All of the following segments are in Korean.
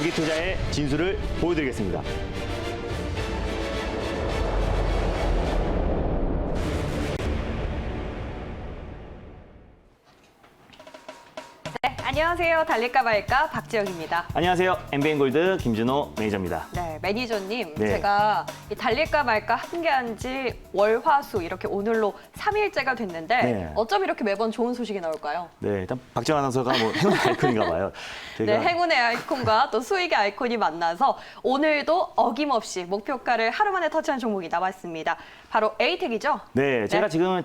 장기 투자의 진수를 보여드리겠습니다. 네, 안녕하세요. 달릴까 말까 박지영입니다. 안녕하세요. MBN골드 김준호 매니저입니다. 네, 매니저님, 네. 제가 이 달릴까 말까 함께한 지 월, 화, 수 이렇게 오늘로 3일째가 됐는데 네. 어쩜 이렇게 매번 좋은 소식이 나올까요? 네, 일단 박지영 아나운서가 뭐 행운의 아이콘인가 봐요. 네, 행운의 아이콘과 또 수익의 아이콘이 만나서 오늘도 어김없이 목표가를 하루 만에 터치한 종목이 나왔습니다. 바로 에이텍이죠? 네, 제가 네. 지금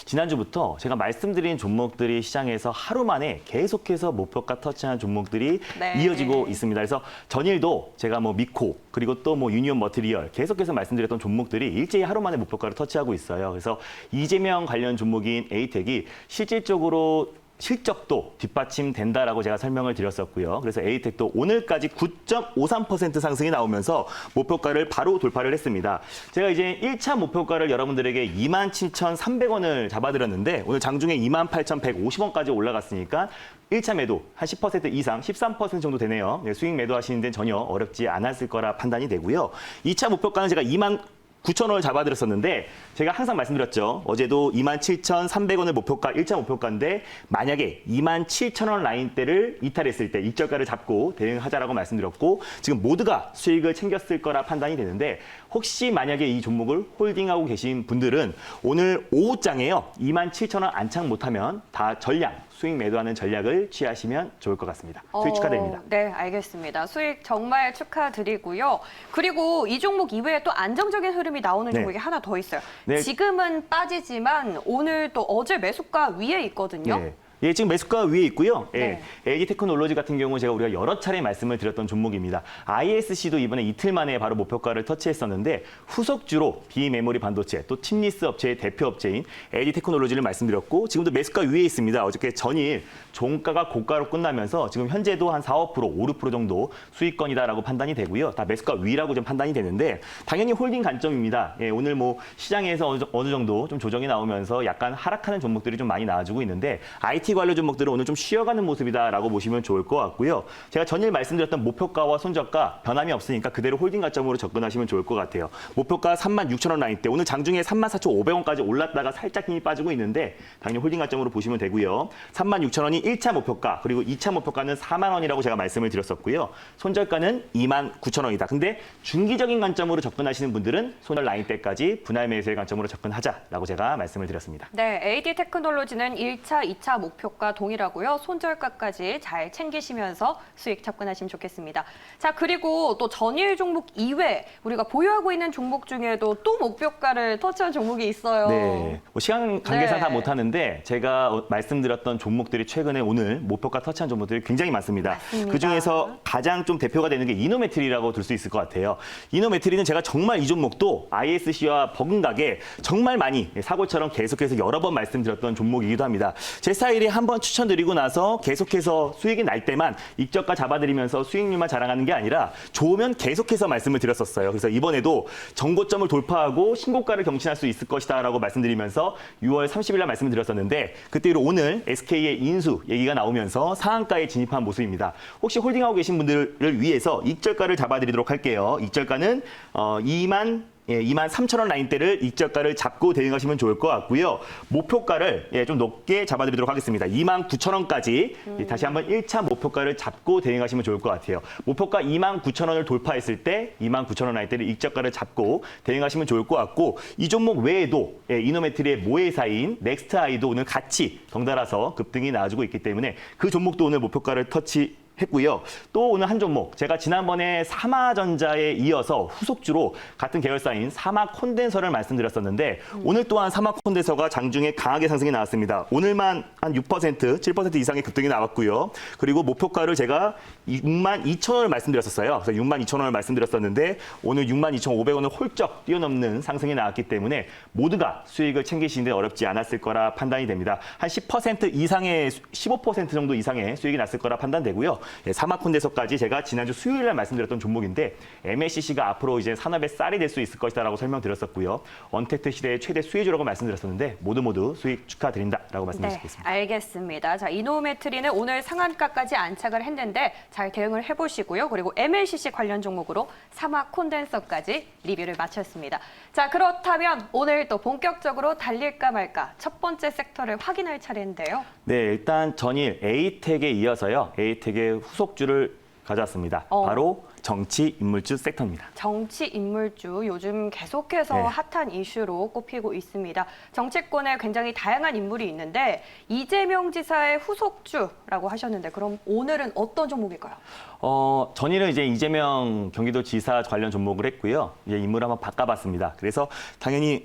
지난주부터 제가 말씀드린 종목들이 시장에서 하루 만에 계속해서 목표가 터치한 종목들이 네. 이어지고 있습니다. 그래서 전일도 제가 뭐 미코 그리고 또 뭐 유니온 머티리얼 계속해서 말씀드렸던 종목들이 일제히 하루 만에 목표가를 터치하고 있어요. 그래서 이재명 관련 종목인 에이텍이 실질적으로 실적도 뒷받침된다라고 제가 설명을 드렸었고요. 그래서 에이텍도 오늘까지 9.53% 상승이 나오면서 목표가를 바로 돌파를 했습니다. 제가 이제 1차 목표가를 여러분들에게 27,300원을 잡아드렸는데 오늘 장중에 28,150원까지 올라갔으니까 1차 매도 한 10% 이상, 13% 정도 되네요. 네, 수익 매도하시는 데는 전혀 어렵지 않았을 거라 판단이 되고요. 2차 목표가는 제가 29,000원을 잡아드렸었는데 제가 항상 말씀드렸죠. 어제도 27,300원을 목표가, 1차 목표가인데 만약에 27,000원 라인대를 이탈했을 때 익절가를 잡고 대응하자라고 말씀드렸고 지금 모두가 수익을 챙겼을 거라 판단이 되는데 혹시 만약에 이 종목을 홀딩하고 계신 분들은 오늘 오후장에요. 27,000원 안착 못하면 다 전량 수익 매도하는 전략을 취하시면 좋을 것 같습니다. 수익 축하드립니다. 네, 알겠습니다. 수익 정말 축하드리고요. 그리고 이 종목 이외에 또 안정적인 흐름이 나오는 네. 종목이 하나 더 있어요. 네. 지금은 빠지지만 오늘 또 어제 매수가 위에 있거든요. 네. 예, 지금 매수가 위에 있고요. 예, 네. LG 테크놀로지 같은 경우 제가 우리가 여러 차례 말씀을 드렸던 종목입니다. ISC도 이번에 이틀 만에 바로 목표가를 터치했었는데 후속주로 비메모리 반도체 또 칩리스 업체의 대표 업체인 LG 테크놀로지를 말씀드렸고 지금도 매수가 위에 있습니다. 어저께 전일 종가가 고가로 끝나면서 지금 현재도 한 4, 5%, 5, 6% 정도 수익권이다라고 판단이 되고요. 다 매수가 위라고 좀 판단이 되는데 당연히 홀딩 관점입니다. 예, 오늘 뭐 시장에서 어느 정도 좀 조정이 나오면서 약간 하락하는 종목들이 좀 많이 나와주고 있는데 IT 관련 종목들은 오늘 좀 쉬어가는 모습이다라고 보시면 좋을 것 같고요. 제가 전일 말씀드렸던 목표가와 손절가 변함이 없으니까 그대로 홀딩 관점으로 접근하시면 좋을 것 같아요. 목표가 36,000원 라인대 오늘 장중에 34,500원까지 올랐다가 살짝 힘이 빠지고 있는데 당연히 홀딩 관점으로 보시면 되고요. 36,000원이 1차 목표가 그리고 2차 목표가는 4만 원이라고 제가 말씀을 드렸었고요. 손절가는 29,000원이다. 근데 중기적인 관점으로 접근하시는 분들은 손절 라인대까지 분할 매수의 관점으로 접근하자라고 제가 말씀을 드렸습니다. 네, AD 테크놀로지는 1차, 2차 목표가 동일하고요. 손절가까지 잘 챙기시면서 수익 접근하시면 좋겠습니다. 자, 그리고 또 전일 종목 이외 우리가 보유하고 있는 종목 중에도 또 목표가를 터치한 종목이 있어요. 네, 뭐 시간 관계상 네. 다 못하는데 제가 말씀드렸던 종목들이 최근에 오늘 목표가 터치한 종목들이 굉장히 많습니다. 맞습니다. 그중에서 가장 좀 대표가 되는 게 이노메트리라고 들 수 있을 것 같아요. 이노메트리는 제가 정말 이 종목도 ISC와 버금가게 정말 많이 사고처럼 계속해서 여러 번 말씀드렸던 종목이기도 합니다. 제 스타일이 한번 추천드리고 나서 계속해서 수익이 날 때만 익저가 잡아드리면서 수익률만 자랑하는 게 아니라 좋으면 계속해서 말씀을 드렸었어요. 그래서 이번에도 정고점을 돌파하고 신고가를 경신할 수 있을 것이다라고 말씀드리면서 6월 30일 날 말씀을 드렸었는데 그때로 오늘 SK의 인수 얘기가 나오면서 상한가에 진입한 모습입니다. 혹시 홀딩하고 계신 분들을 위해서 익절가를 잡아드리도록 할게요. 익절가는 23,000원 라인대를 익절가를 잡고 대응하시면 좋을 것 같고요. 목표가를 좀 높게 잡아드리도록 하겠습니다. 29,000원까지 다시 한번 1차 목표가를 잡고 대응하시면 좋을 것 같아요. 목표가 29,000원을 돌파했을 때 29,000원 라인대를 익절가를 잡고 대응하시면 좋을 것 같고 이 종목 외에도 이노메트리의 모회사인 넥스트아이도 오늘 같이 덩달아서 급등이 나와주고 있기 때문에 그 종목도 오늘 목표가를 했고요. 또 오늘 한 종목 제가 지난번에 사마전자에 이어서 후속주로 같은 계열사인 사마콘덴서를 말씀드렸었는데 오늘 또한 사마콘덴서가 장중에 강하게 상승이 나왔습니다. 오늘만 한 6%, 7% 이상의 급등이 나왔고요. 그리고 목표가를 제가 62,000원을 말씀드렸었어요. 그래서 62,000원을 말씀드렸었는데 오늘 62,500원을 홀쩍 뛰어넘는 상승이 나왔기 때문에 모두가 수익을 챙기시는데 어렵지 않았을 거라 판단이 됩니다. 한 10% 이상의 15% 정도 이상의 수익이 났을 거라 판단되고요. 예, 사마콘대서까지 제가 지난주 수요일 날 말씀드렸던 종목인데 MLCC가 앞으로 이제 산업의 쌀이 될 수 있을 것이다라고 설명드렸었고요. 언택트 시대의 최대 수혜주라고 말씀드렸었는데 모두 수익 축하드린다라고 말씀드리겠습니다. 알겠습니다. 자, 이노메트리는 오늘 상한가까지 안착을 했는데 잘 대응을 해보시고요. 그리고 MLCC 관련 종목으로 사마 콘덴서까지 리뷰를 마쳤습니다. 자, 그렇다면 오늘 또 본격적으로 달릴까 말까 첫 번째 섹터를 확인할 차례인데요. 네, 일단 전일 에이텍에 이어서요. 에이텍의 후속주를 가져왔습니다. 바로 정치 인물주 섹터입니다. 정치 인물주 요즘 계속해서 네. 핫한 이슈로 꼽히고 있습니다. 정치권에 굉장히 다양한 인물이 있는데 이재명 지사의 후속주라고 하셨는데 그럼 오늘은 어떤 종목일까요? 전일은 이제 이재명 경기도지사 관련 종목을 했고요. 이제 인물을 한번 바꿔봤습니다. 그래서 당연히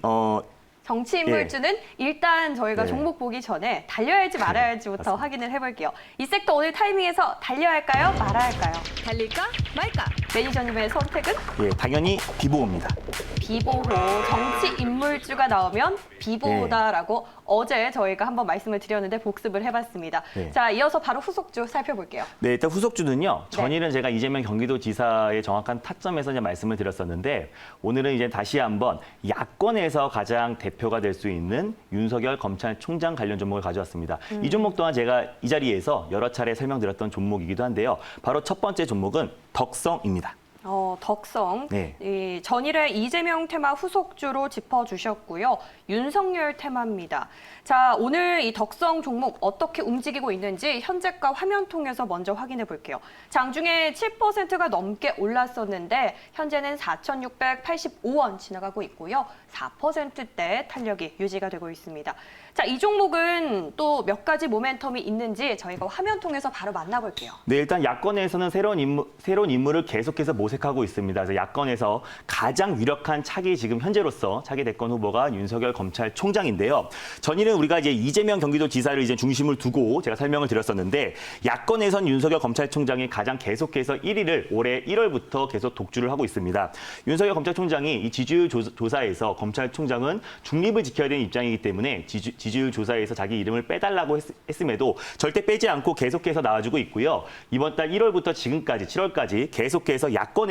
정치 인물주는 일단 저희가 네. 종목 보기 전에 달려야 할지 말아야 할지부터 확인을 해볼게요. 이 섹터 오늘 타이밍에서 달려야 할까요? 말아야 할까요? 달릴까 말까? 매니저님의 선택은? 예, 당연히 비보호입니다. 비보호, 정치 인물주가 나오면 비보호다라고 어제 저희가 한번 말씀을 드렸는데 복습을 해봤습니다. 네. 자, 이어서 바로 후속주 살펴볼게요. 네, 일단 후속주는요. 전일은 제가 이재명 경기도지사의 정확한 타점에서 이제 말씀을 드렸었는데 오늘은 이제 다시 한번 야권에서 가장 대표가 될 수 있는 윤석열 검찰총장 관련 종목을 가져왔습니다. 이 종목 또한 제가 이 자리에서 여러 차례 설명드렸던 종목이기도 한데요. 바로 첫 번째 종목은 덕성입니다. 덕성. 네. 이 전일에 이재명 테마 후속주로 짚어주셨고요. 윤석열 테마입니다. 자, 오늘 이 덕성 종목 어떻게 움직이고 있는지 현재가 화면 통해서 먼저 확인해 볼게요. 장중에 7%가 넘게 올랐었는데 현재는 4,685원 지나가고 있고요. 4%대 탄력이 유지가 되고 있습니다. 자, 이 종목은 또 몇 가지 모멘텀이 있는지 저희가 화면 통해서 바로 만나볼게요. 네, 일단 야권에서는 새로운 인물을 계속해서 모색하고 있습니다. 그래서 야권에서 가장 유력한 지금 현재로서 차기 대권 후보가 윤석열 검찰총장인데요. 전일은 우리가 이제 이재명 경기도지사를 이제 중심을 두고 제가 설명을 드렸었는데 야권에선 윤석열 검찰총장이 가장 계속해서 1위를 올해 1월부터 계속 독주를 하고 있습니다. 윤석열 검찰총장이 이 지지율 조사에서 검찰총장은 중립을 지켜야 되는 입장이기 때문에 지지율 조사에서 자기 이름을 빼달라고 했음에도 절대 빼지 않고 계속해서 나와주고 있고요. 이번 달 1월부터 지금까지 7월까지 계속해서 야권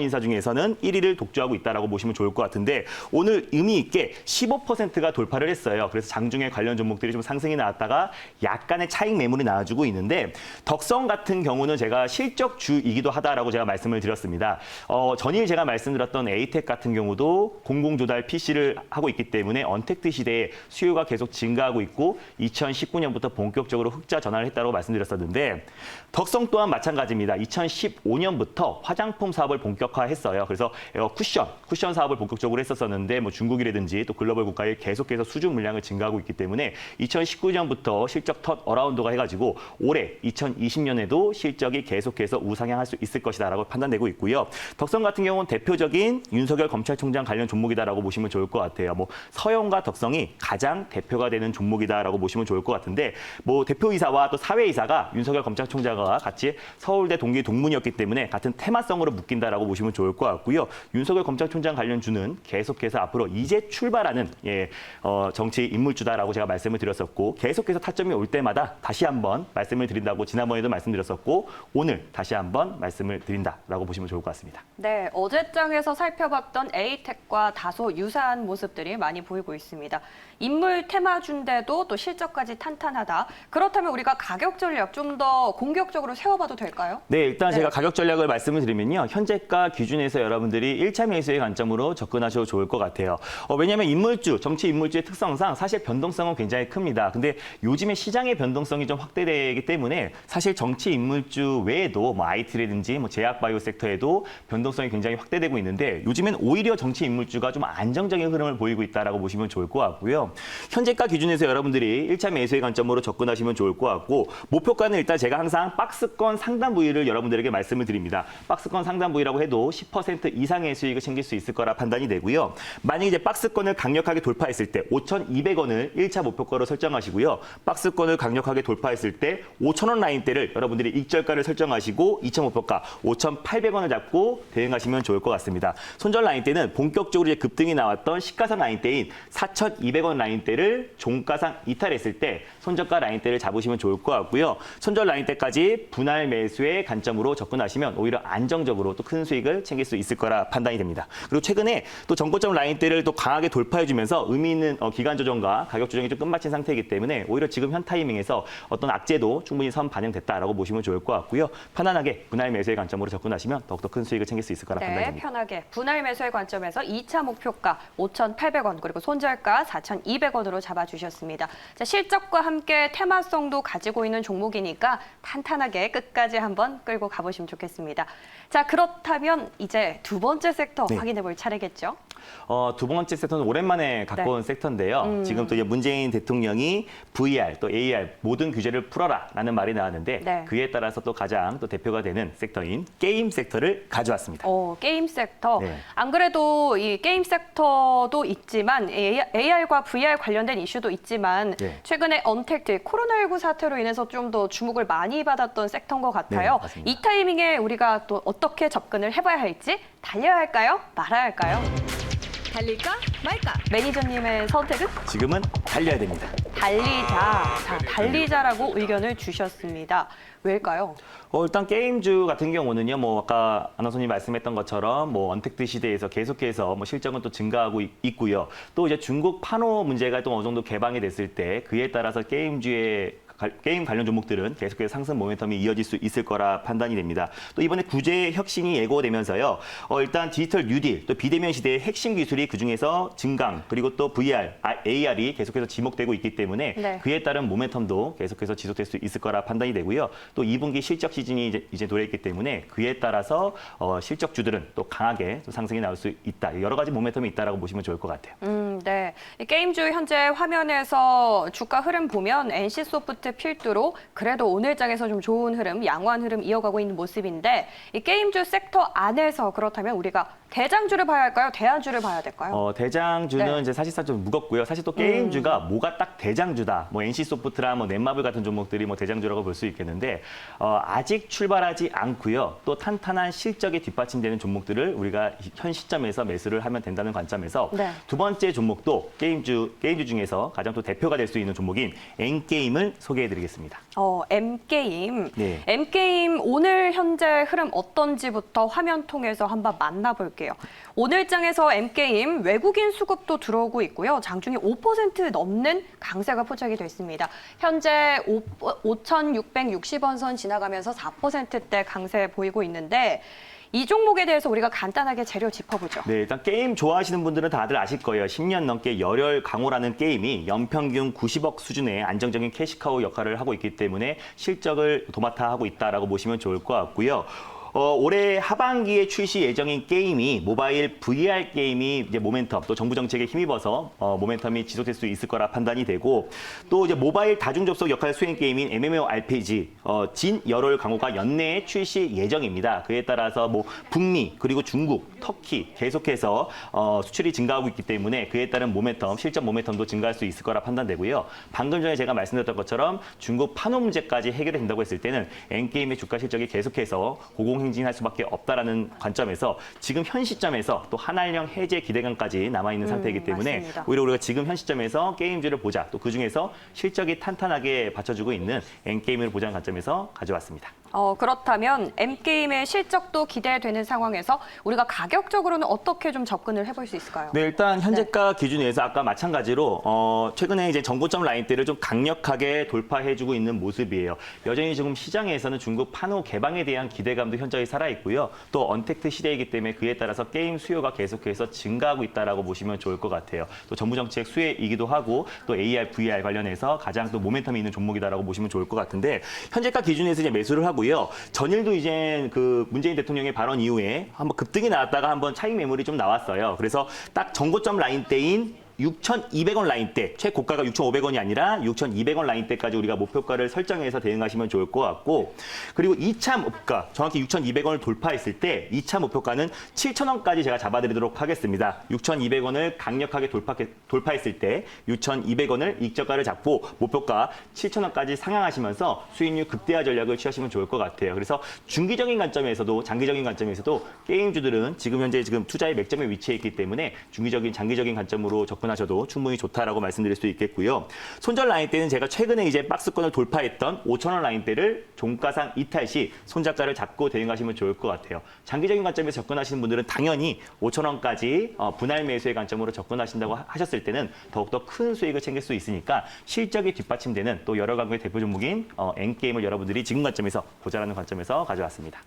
인사 중에서는 1위를 독주하고 있다라고 보시면 좋을 것 같은데 오늘 의미 있게 15%가 돌파를 했어요. 그래서 장중에 관련 종목들이 좀 상승이 나왔다가 약간의 차익 매물이 나와주고 있는데 덕성 같은 경우는 제가 실적주이기도 하다라고 제가 말씀을 드렸습니다. 전일 제가 말씀드렸던 에이텍 같은 경우도 공공조달 PC를 하고 있기 때문에 언택트 시대에 수요가 계속 증가하고 있고 2019년부터 본격적으로 흑자 전환을 했다고 말씀드렸었는데 덕성 또한 마찬가지입니다. 2015년부터 화장품 사업을 본격화했어요. 그래서 쿠션 사업을 본격적으로 했었었는데 뭐 중국이라든지 또 글로벌 국가에 계속해서 수주 물량을 증가하고 있기 때문에 2019년부터 실적 턴 어라운드가 해가지고 올해 2020년에도 실적이 계속해서 우상향할 수 있을 것이다라고 판단되고 있고요. 덕성 같은 경우는 대표적인 윤석열 검찰총장 관련 종목이다라고 보시면 좋을 것 같아요. 뭐 서영과 덕성이 가장 대표가 되는 종목이다라고 보시면 좋을 것 같은데 뭐 대표이사와 또 사회이사가 윤석열 검찰총장과 같이 서울대 동기 동문이었기 때문에 같은 테마성으로 묶인다라고 보시면 좋을 것 같고요. 윤석열 검찰총장 관련주는 계속해서 앞으로 이제 출발하는 정치 인물주다라고 제가 말씀을 드렸었고 계속해서 타점이 올 때마다 다시 한번 말씀을 드린다고 지난번에도 말씀드렸었고 오늘 다시 한번 말씀을 드린다라고 보시면 좋을 것 같습니다. 네, 어제장에서 살펴봤던 에이텍과 다소 유사한 모습들이 많이 보이고 있습니다. 인물 테마주인데도 또 실적까지 탄탄하다. 그렇다면 우리가 가격 전략 좀 더 공격적으로 세워봐도 될까요? 네, 일단 제가 가격 전략을 말씀을 드리면요. 현재가 기준에서 여러분들이 1차 매수의 관점으로 접근하셔도 좋을 것 같아요. 왜냐하면 정치 인물주의 특성상 사실 변동성은 굉장히 큽니다. 근데 요즘에 시장의 변동성이 좀 확대되기 때문에 사실 정치 인물주 외에도 뭐 IT라든지 뭐 제약 바이오 섹터에도 변동성이 굉장히 확대되고 있는데 요즘엔 오히려 정치 인물주가 좀 안정적인 흐름을 보이고 있다라고 보시면 좋을 것 같고요. 현재가 기준에서 여러분들이 1차 매수의 관점으로 접근하시면 좋을 것 같고 목표가는 일단 제가 항상 박스권 상단 부위를 여러분들에게 말씀을 드립니다. 박스권 상단 부위라고 해도 10% 이상의 수익을 챙길 수 있을 거라 판단이 되고요. 만약에 이제 박스권을 강력하게 돌파했을 때 5,200원을 1차 목표가로 설정하시고요. 박스권을 강력하게 돌파했을 때 5,000원 라인대를 여러분들이 익절가를 설정하시고 2차 목표가 5,800원을 잡고 대응하시면 좋을 것 같습니다. 손절 라인대는 본격적으로 이제 급등이 나왔던 시가선 라인대인 4,200원 라인대를 라인대를 종가상 이탈했을 때 손절가 라인대를 잡으시면 좋을 것 같고요. 손절 라인대까지 분할 매수의 관점으로 접근하시면 오히려 안정적으로 또 큰 수익을 챙길 수 있을 거라 판단이 됩니다. 그리고 최근에 또 정고점 라인대를 또 강하게 돌파해주면서 의미 있는 기간 조정과 가격 조정이 좀 끝마친 상태이기 때문에 오히려 지금 현 타이밍에서 어떤 악재도 충분히 선 반영됐다라고 보시면 좋을 것 같고요. 편안하게 분할 매수의 관점으로 접근하시면 더욱더 큰 수익을 챙길 수 있을 거라 판단이 네, 됩니다. 편하게 분할 매수의 관점에서 2차 목표가 5,800원 그리고 손절가 4,200원으로 잡아주셨습니다. 자, 실적과 함께 테마성도 가지고 있는 종목이니까 탄탄하게 끝까지 한번 끌고 가보시면 좋겠습니다. 자, 그렇다면 이제 두 번째 섹터 네. 확인해 볼 차례겠죠? 두 번째 섹터는 오랜만에 갖고 온 섹터인데요. 지금 또 이제 문재인 대통령이 VR 또 AR 모든 규제를 풀어라라는 말이 나왔는데 네. 그에 따라서 또 가장 또 대표가 되는 섹터인 게임 섹터를 가져왔습니다. 게임 섹터. 네. 안 그래도 이 게임 섹터도 있지만 AR과 VR 관련된 이슈도 있지만 네. 최근에 언택트 코로나19 사태로 인해서 좀 더 주목을 많이 받았던 섹터인 것 같아요. 네, 맞습니다. 이 타이밍에 우리가 또 어떻게 접근을 해봐야 할지 달려야 할까요? 말아야 할까요? 달릴까 말까? 매니저님의 선택은 지금은 달려야 됩니다. 달리자. 자, 달리자라고 의견을 주셨습니다. 왜일까요? 일단 게임주 같은 경우는요, 뭐 아까 아나운서님 말씀했던 것처럼 뭐 언택트 시대에서 계속해서 뭐 실적은 또 증가하고 있고요. 또 이제 중국 판호 문제가 또 어느 정도 개방이 됐을 때 그에 따라서 게임 관련 종목들은 계속해서 상승 모멘텀이 이어질 수 있을 거라 판단이 됩니다. 또 이번에 구제 혁신이 예고되면서요. 일단 디지털 뉴딜, 또 비대면 시대의 핵심 기술이 그중에서 증강, 그리고 또 VR, AR이 계속해서 지목되고 있기 때문에 네. 그에 따른 모멘텀도 계속해서 지속될 수 있을 거라 판단이 되고요. 또 2분기 실적 시즌이 이제 도래했기 때문에 그에 따라서 실적주들은 또 강하게 또 상승이 나올 수 있다. 여러 가지 모멘텀이 있다라고 보시면 좋을 것 같아요. 네. 이 게임주 현재 화면에서 주가 흐름 보면 NC소프트 필두로 그래도 오늘 장에서 좀 좋은 흐름, 양호한 흐름 이어가고 있는 모습인데 이 게임주 섹터 안에서 그렇다면 우리가 대장주를 봐야 할까요? 대안주를 봐야 될까요? 대장주는 네. 이제 사실상 좀 무겁고요. 사실 또 게임주가 뭐가 딱 대장주다. 뭐 NC소프트나 뭐 넷마블 같은 종목들이 뭐 대장주라고 볼 수 있겠는데 아직 출발하지 않고요. 또 탄탄한 실적에 뒷받침되는 종목들을 우리가 현 시점에서 매수를 하면 된다는 관점에서 네. 두 번째 종목도 게임주 중에서 가장 또 대표가 될 수 있는 종목인 N게임을 소개해드리겠습니다. M게임. 네. M게임 오늘 현재 흐름 어떤지부터 화면 통해서 한번 만나볼게요. 오늘 장에서 M게임 외국인 수급도 들어오고 있고요. 장중에 5% 넘는 강세가 포착이 됐습니다. 현재 5,660원 선 지나가면서 4%대 강세 보이고 있는데 이 종목에 대해서 우리가 간단하게 재료 짚어보죠. 네, 일단 게임 좋아하시는 분들은 다들 아실 거예요. 10년 넘게 열혈 강호라는 게임이 연평균 90억 수준의 안정적인 캐시카우 역할을 하고 있기 때문에 실적을 도맡아 하고 있다라고 보시면 좋을 것 같고요. 올해 하반기에 출시 예정인 게임이 모바일 VR 게임이 이제 모멘텀 또 정부 정책에 힘입어서 모멘텀이 지속될 수 있을 거라 판단이 되고 또 이제 모바일 다중 접속 역할 수행 게임인 MMORPG 진 열혈 강호가 연내에 출시 예정입니다. 그에 따라서 뭐 북미 그리고 중국, 터키 계속해서 수출이 증가하고 있기 때문에 그에 따른 모멘텀, 실적 모멘텀도 증가할 수 있을 거라 판단되고요. 방금 전에 제가 말씀드렸던 것처럼 중국 판호 문제까지 해결이 된다고 했을 때는 N게임의 주가 실적이 계속해서 고공행진할 수밖에 없다라는 관점에서 지금 현 시점에서 또 한알령 해제 기대감까지 남아있는 상태이기 때문에 맞습니다. 오히려 우리가 지금 현 시점에서 게임주를 보자. 또 그중에서 실적이 탄탄하게 받쳐주고 있는 N게임을 보자는 관점에서 가져왔습니다. 그렇다면 M게임의 실적도 기대되는 상황에서 우리가 가격적으로는 어떻게 좀 접근을 해볼 수 있을까요? 네, 일단 현재가 기준에서 아까 마찬가지로 최근에 이제 정고점 라인대를 좀 강력하게 돌파해주고 있는 모습이에요. 여전히 지금 시장에서는 중국 판호 개방에 대한 기대감도 현저히 살아있고요. 또 언택트 시대이기 때문에 그에 따라서 게임 수요가 계속해서 증가하고 있다라고 보시면 좋을 것 같아요. 또 정부 정책 수혜이기도 하고 또 AR, VR 관련해서 가장 또 모멘텀이 있는 종목이다라고 보시면 좋을 것 같은데 현재가 기준에서 이제 매수를 하고요. 전일도 이제 그 문재인 대통령의 발언 이후에 한번 급등이 나왔다가 한번 차익 매물이 좀 나왔어요. 그래서 딱 정고점 라인대인 6,200원 라인대, 최고가가 6,500원이 아니라 6,200원 라인대까지 우리가 목표가를 설정해서 대응하시면 좋을 것 같고 그리고 2차 목표가 정확히 6,200원을 돌파했을 때 2차 목표가는 7,000원까지 제가 잡아드리도록 하겠습니다. 6,200원을 강력하게 돌파했을 때 6,200원을 익저가를 잡고 목표가 7,000원까지 상향하시면서 수익률 극대화 전략을 취하시면 좋을 것 같아요. 그래서 중기적인 관점에서도 장기적인 관점에서도 게임주들은 지금 현재 투자의 맥점에 위치해 있기 때문에 중기적인 장기적인 관점으로 접근 접근하셔도 충분히 좋다라고 말씀드릴 수 있겠고요. 손절 라인대는 제가 최근에 이제 박스권을 돌파했던 5,000원 라인대를 종가상 이탈 시 손절가를 잡고 대응하시면 좋을 것 같아요. 장기적인 관점에서 접근하시는 분들은 당연히 5,000원까지 분할 매수의 관점으로 접근하신다고 하셨을 때는 더욱더 큰 수익을 챙길 수 있으니까 실적이 뒷받침되는 또 여러 강국의 대표 종목인 N게임을 여러분들이 지금 관점에서 보자라는 관점에서 가져왔습니다.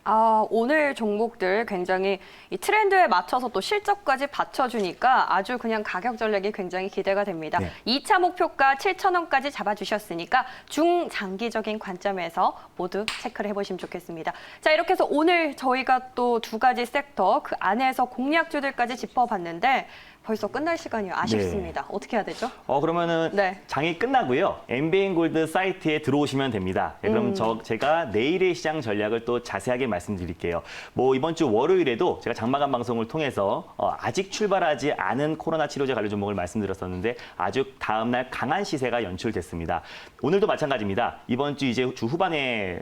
오늘 종목들 굉장히 이 트렌드에 맞춰서 또 실적까지 받쳐주니까 아주 그냥 가격 전략이 굉장히 기대가 됩니다. 네. 2차 목표가 7,000원까지 잡아주셨으니까 중장기적인 관점에서 모두 체크를 해보시면 좋겠습니다. 자, 이렇게 해서 오늘 저희가 또 두 가지 섹터 그 안에서 공략주들까지 짚어봤는데 벌써 끝날 시간이 아쉽습니다. 어떻게 해야 되죠? 그러면은 네. 장이 끝나고요. MBN 골드 사이트에 들어오시면 됩니다. 네, 그럼 제가 내일의 시장 전략을 또 자세하게 말씀드릴게요. 뭐 이번 주 월요일에도 제가 장마감 방송을 통해서 아직 출발하지 않은 코로나 치료제 관련 종목을 말씀드렸었는데 아주 다음 날 강한 시세가 연출됐습니다. 오늘도 마찬가지입니다. 이번 주 이제 주 후반에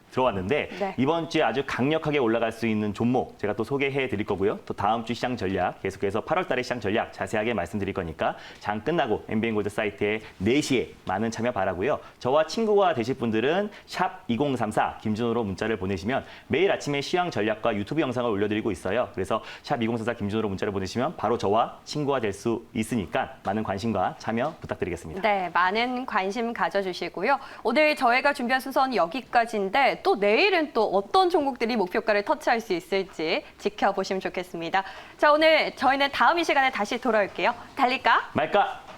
들어왔는데 네. 이번 주에 아주 강력하게 올라갈 수 있는 종목 제가 또 소개해 드릴 거고요. 또 다음 주 시장 전략 계속해서 8월 달의 시장 전략 자세하게 말씀드릴 거니까 장 끝나고 MBN 골드 사이트에 4시에 많은 참여 바라고요. 저와 친구가 되실 분들은 샵 2034 김준호로 문자를 보내시면 매일 아침에 시황 전략과 유튜브 영상을 올려드리고 있어요. 그래서 샵 2034 김준호로 문자를 보내시면 바로 저와 친구가 될 수 있으니까 많은 관심과 참여 부탁드리겠습니다. 네, 많은 관심 가져주시고요. 오늘 저희가 준비한 순서는 여기까지인데 또 내일은 또 어떤 종목들이 목표가를 터치할 수 있을지 지켜보시면 좋겠습니다. 자, 오늘 저희는 다음 이 시간에 다시 돌아올게요. 달릴까? 말까?